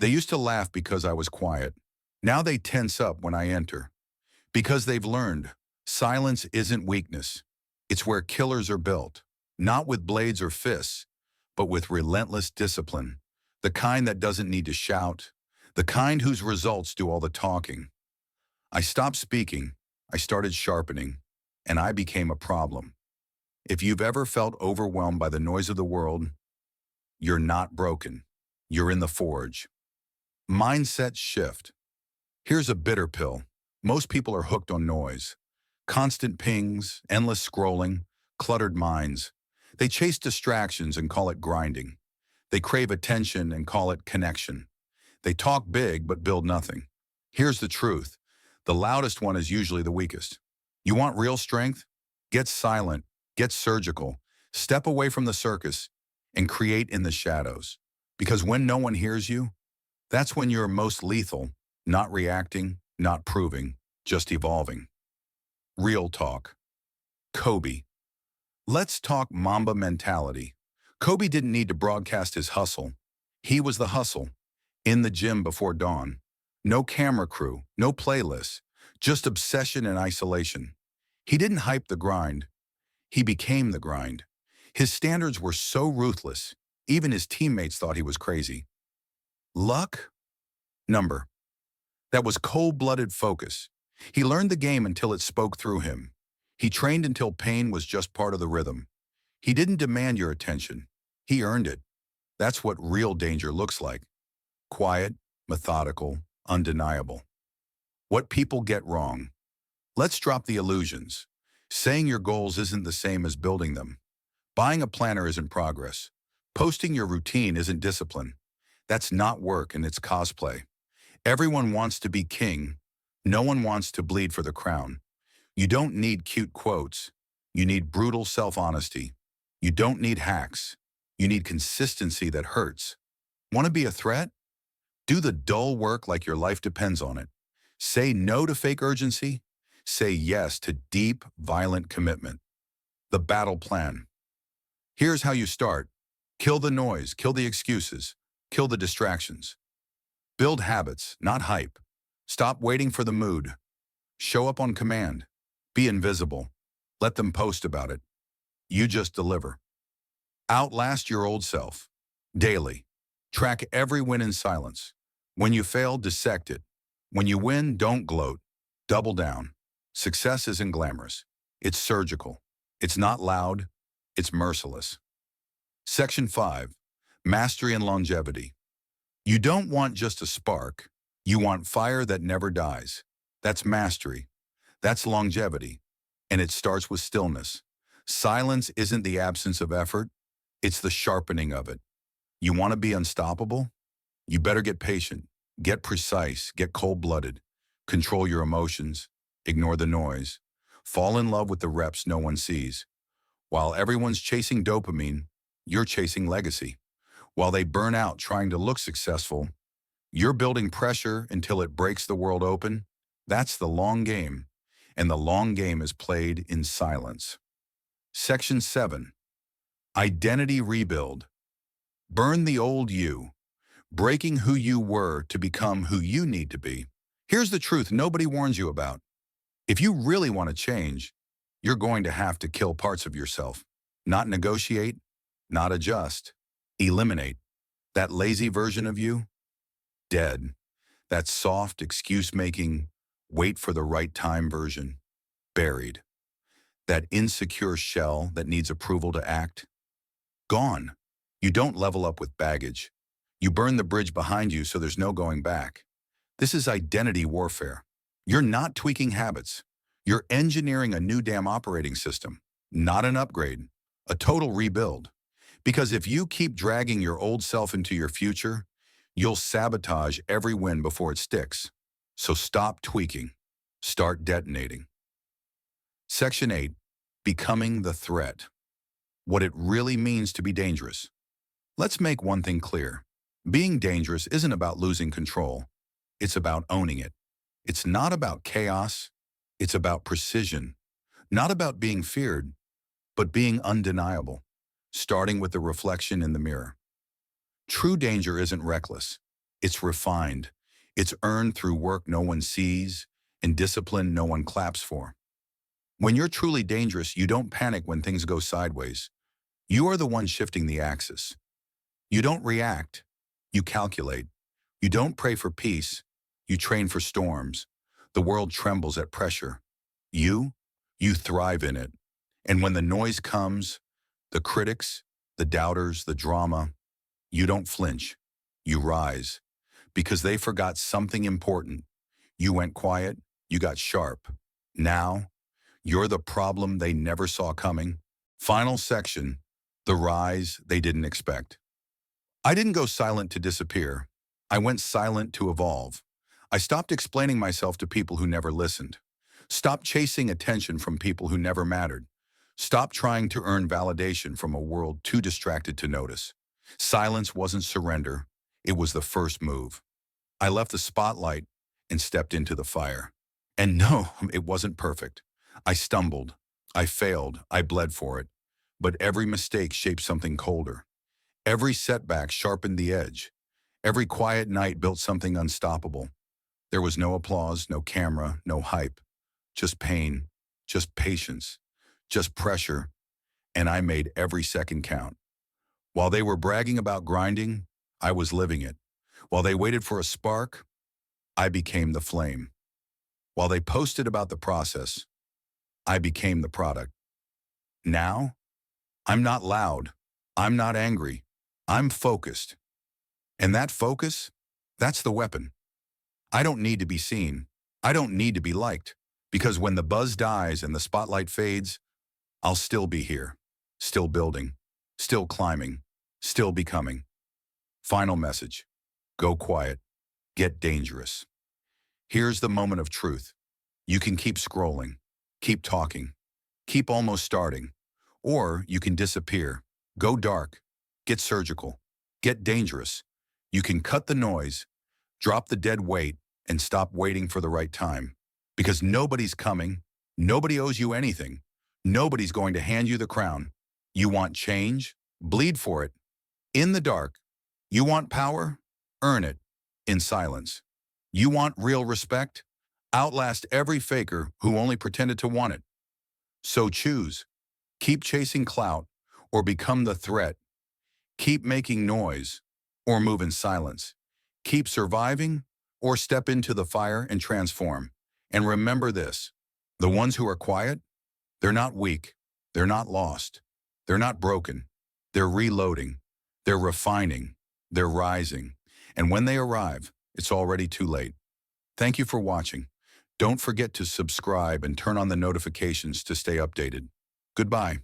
They used to laugh because I was quiet. Now they tense up when I enter. Because they've learned silence isn't weakness. It's where killers are built, not with blades or fists, but with relentless discipline. The kind that doesn't need to shout, the kind whose results do all the talking. I stopped speaking, I started sharpening, and I became a problem. If you've ever felt overwhelmed by the noise of the world, you're not broken. You're in the forge. Mindset shift. Here's a bitter pill. Most people are hooked on noise. Constant pings, endless scrolling, cluttered minds. They chase distractions and call it grinding. They crave attention and call it connection. They talk big but build nothing. Here's the truth. The loudest one is usually the weakest. You want real strength? Get silent, get surgical, step away from the circus, and create in the shadows. Because when no one hears you, that's when you're most lethal, not reacting, not proving, just evolving. Real talk. Kobe. Let's talk Mamba mentality. Kobe didn't need to broadcast his hustle. He was the hustle. In the gym before dawn. No camera crew, no playlists, just obsession and isolation. He didn't hype the grind. He became the grind. His standards were so ruthless, even his teammates thought he was crazy. Luck? Number. That was cold-blooded focus. He learned the game until it spoke through him. He trained until pain was just part of the rhythm. He didn't demand your attention. He earned it. That's what real danger looks like. Quiet, methodical, undeniable. What people get wrong. Let's drop the illusions. Saying your goals isn't the same as building them. Buying a planner isn't progress. Posting your routine isn't discipline. That's not work and it's cosplay. Everyone wants to be king. No one wants to bleed for the crown. You don't need cute quotes. You need brutal self-honesty. You don't need hacks. You need consistency that hurts. Want to be a threat? Do the dull work like your life depends on it. Say no to fake urgency. Say yes to deep, violent commitment. The battle plan. Here's how you start. Kill the noise, kill the excuses, kill the distractions. Build habits, not hype. Stop waiting for the mood. Show up on command. Be invisible. Let them post about it. You just deliver. Outlast your old self. Daily. Track every win in silence. When you fail, dissect it. When you win, don't gloat. Double down. Success isn't glamorous. It's surgical. It's not loud. It's merciless. Section 5. Mastery and longevity. You don't want just a spark. You want fire that never dies. That's mastery. That's longevity. And it starts with stillness. Silence isn't the absence of effort. It's the sharpening of it. You want to be unstoppable? You better get patient, get precise, get cold-blooded, control your emotions, ignore the noise, fall in love with the reps no one sees. While everyone's chasing dopamine, you're chasing legacy. While they burn out trying to look successful, you're building pressure until it breaks the world open. That's the long game, and the long game is played in silence. Section 7. Identity rebuild. Burn the old you, breaking who you were to become who you need to be. Here's the truth nobody warns you about. If you really want to change, you're going to have to kill parts of yourself. Not negotiate, not adjust, eliminate. That lazy version of you, dead. That soft, excuse-making, wait for the right time version, buried. That insecure shell that needs approval to act, gone. You don't level up with baggage. You burn the bridge behind you so there's no going back. This is identity warfare. You're not tweaking habits. You're engineering a new damn operating system, not an upgrade, a total rebuild. Because if you keep dragging your old self into your future, you'll sabotage every win before it sticks. So stop tweaking. Start detonating. Section 8. Becoming the threat. What it really means to be dangerous. Let's make one thing clear. Being dangerous isn't about losing control. It's about owning it. It's not about chaos. It's about precision. Not about being feared, but being undeniable, starting with the reflection in the mirror. True danger isn't reckless. It's refined. It's earned through work no one sees and discipline no one claps for. When you're truly dangerous, you don't panic when things go sideways. You are the one shifting the axis. You don't react. You calculate. You don't pray for peace. You train for storms. The world trembles at pressure. You? You thrive in it. And when the noise comes, the critics, the doubters, the drama, you don't flinch. You rise. Because they forgot something important. You went quiet. You got sharp. Now, you're the problem they never saw coming. Final section, the rise they didn't expect. I didn't go silent to disappear. I went silent to evolve. I stopped explaining myself to people who never listened. Stopped chasing attention from people who never mattered. Stopped trying to earn validation from a world too distracted to notice. Silence wasn't surrender. It was the first move. I left the spotlight and stepped into the fire. And no, it wasn't perfect. I stumbled. I failed. I bled for it. But every mistake shaped something colder. Every setback sharpened the edge. Every quiet night built something unstoppable. There was no applause, no camera, no hype. Just pain, just patience, just pressure, and I made every second count. While they were bragging about grinding, I was living it. While they waited for a spark, I became the flame. While they posted about the process, I became the product. Now, I'm not loud. I'm not angry. I'm focused. And that focus, that's the weapon. I don't need to be seen. I don't need to be liked. Because when the buzz dies and the spotlight fades, I'll still be here. Still building. Still climbing. Still becoming. Final message. Go quiet. Get dangerous. Here's the moment of truth. You can keep scrolling. Keep talking. Keep almost starting. Or you can disappear. Go dark. Get surgical. Get dangerous. You can cut the noise, drop the dead weight, and stop waiting for the right time. Because nobody's coming. Nobody owes you anything. Nobody's going to hand you the crown. You want change? Bleed for it. In the dark. You want power? Earn it. In silence. You want real respect? Outlast every faker who only pretended to want it. So choose. Keep chasing clout or become the threat. Keep making noise or move in silence. Keep surviving or step into the fire and transform. And remember this, the ones who are quiet, they're not weak. They're not lost. They're not broken. They're reloading. They're refining. They're rising. And when they arrive, it's already too late. Thank you for watching. Don't forget to subscribe and turn on the notifications to stay updated. Goodbye.